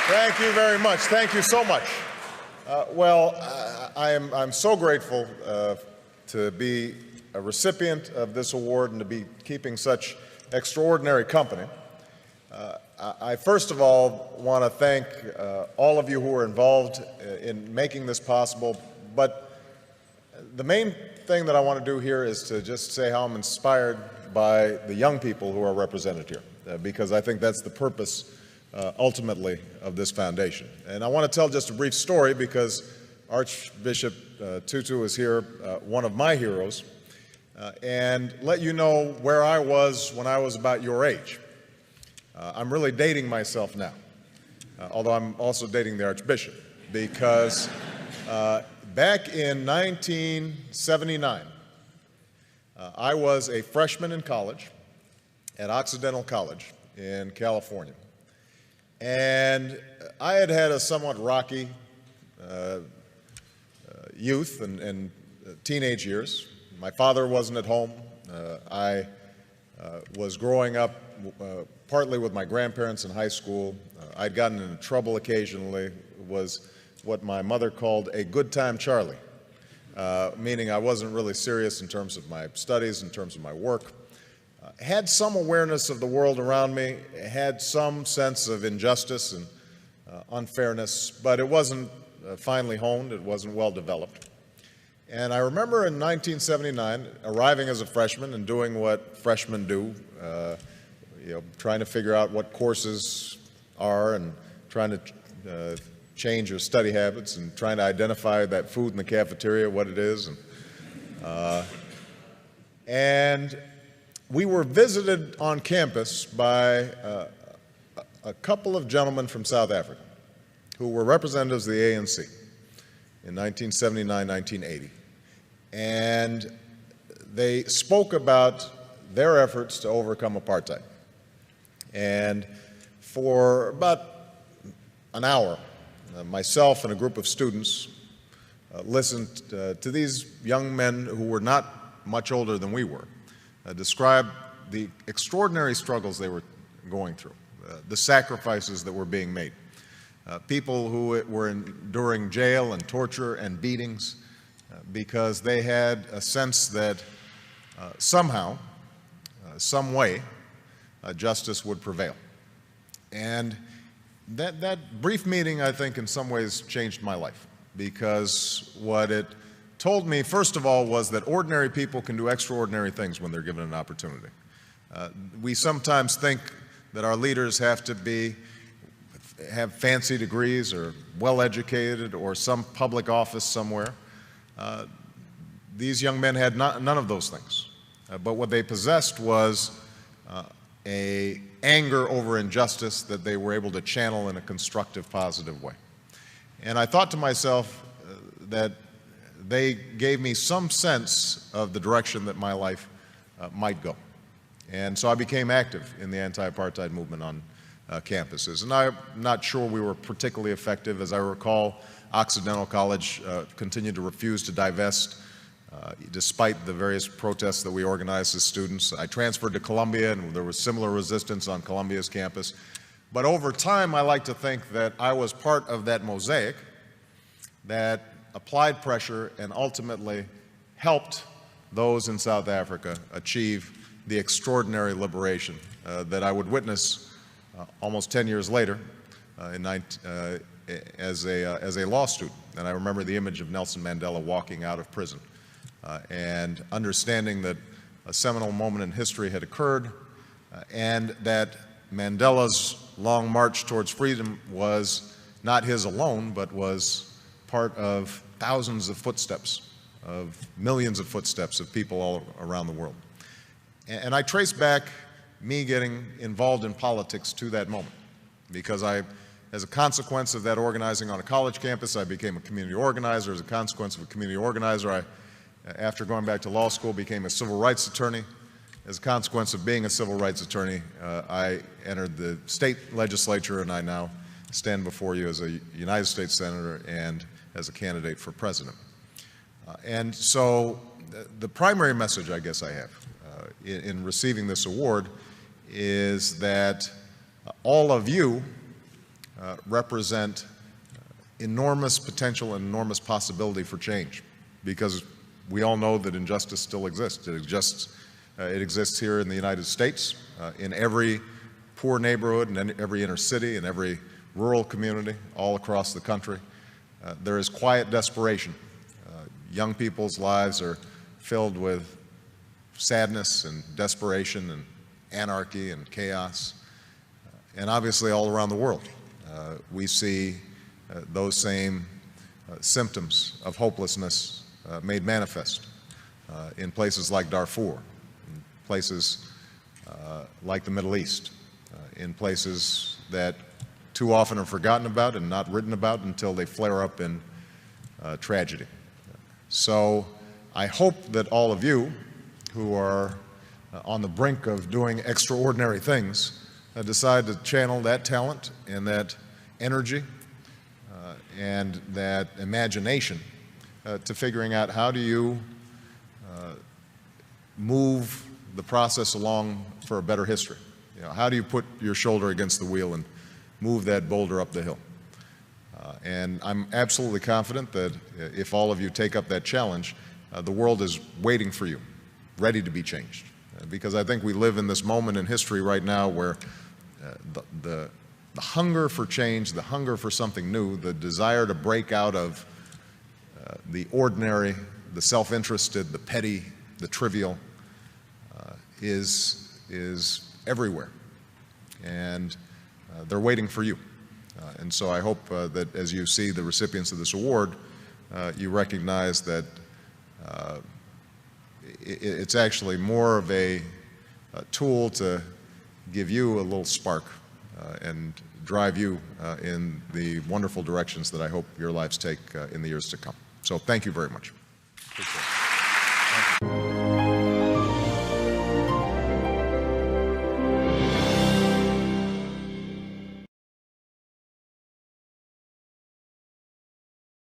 Thank you very much. Thank you so much. I'm so grateful to be a recipient of this award and to be keeping such extraordinary company. I first of all want to thank all of you who are involved in making this possible, but the main thing that I want to do here is to just say how I'm inspired by the young people who are represented here, because I think that's the purpose ultimately of this foundation. And I want to tell just a brief story because Archbishop Tutu is here, one of my heroes, and let you know where I was when I was about your age. I'm really dating myself now, although I'm also dating the Archbishop, because back in 1979, I was a freshman in college at Occidental College in California. And I had had a somewhat rocky youth and teenage years. My father wasn't at home. I was growing up partly with my grandparents in high school. I'd gotten into trouble occasionally, was what my mother called a good time Charlie, meaning I wasn't really serious in terms of my studies, in terms of my work. Had some awareness of the world around me, had some sense of injustice and unfairness, but it wasn't finely honed, it wasn't well developed. And I remember in 1979 arriving as a freshman and doing what freshmen do, trying to figure out what courses are and trying to change your study habits and trying to identify that food in the cafeteria, what it is. And we were visited on campus by a couple of gentlemen from South Africa who were representatives of the ANC in 1979, 1980. And they spoke about their efforts to overcome apartheid. And for about an hour, myself and a group of students listened to these young men who were not much older than we were describe the extraordinary struggles they were going through, the sacrifices that were being made, people who were enduring jail and torture and beatings because they had a sense that somehow, some way, justice would prevail. And that brief meeting, I think, in some ways changed my life, because what it told me, first of all, was that ordinary people can do extraordinary things when they're given an opportunity. We sometimes think that our leaders have to have fancy degrees or well-educated or some public office somewhere. These young men had none of those things. But what they possessed was an anger over injustice that they were able to channel in a constructive, positive way. And I thought to myself that they gave me some sense of the direction that my life might go. And so I became active in the anti-apartheid movement on campuses. And I'm not sure we were particularly effective. As I recall, Occidental College continued to refuse to divest despite the various protests that we organized as students. I transferred to Columbia, and there was similar resistance on Columbia's campus. But over time, I like to think that I was part of that mosaic that applied pressure and ultimately helped those in South Africa achieve the extraordinary liberation that I would witness almost 10 years later as a law student. And I remember the image of Nelson Mandela walking out of prison and understanding that a seminal moment in history had occurred and that Mandela's long march towards freedom was not his alone, but was part of thousands of footsteps, of millions of footsteps of people all around the world. And I trace back me getting involved in politics to that moment, because as a consequence of that organizing on a college campus, I became a community organizer. As a consequence of a community organizer, after going back to law school, became a civil rights attorney. As a consequence of being a civil rights attorney, I entered the state legislature, and I now stand before you as a United States Senator and as a candidate for president. And so the primary message I guess I have in receiving this award is that all of you represent enormous potential and enormous possibility for change, because we all know that injustice still exists. It exists here in the United States, in every poor neighborhood, and in every inner city, and every rural community, all across the country. There is quiet desperation. Young people's lives are filled with sadness and desperation and anarchy and chaos. And obviously all around the world, we see those same symptoms of hopelessness made manifest in places like Darfur, in places like the Middle East, in places that too often are forgotten about and not written about until they flare up in tragedy. So I hope that all of you who are on the brink of doing extraordinary things decide to channel that talent and that energy and that imagination to figuring out how do you move the process along for a better history. You know, how do you put your shoulder against the wheel and move that boulder up the hill? And I'm absolutely confident that if all of you take up that challenge, the world is waiting for you, ready to be changed. Because I think we live in this moment in history right now where the hunger for change, the hunger for something new, the desire to break out of the ordinary, the self-interested, the petty, the trivial, is everywhere. And they're waiting for you. And so I hope that as you see the recipients of this award, you recognize that it's actually more of a tool to give you a little spark and drive you in the wonderful directions that I hope your lives take in the years to come. So thank you very much. Appreciate it. Thank you.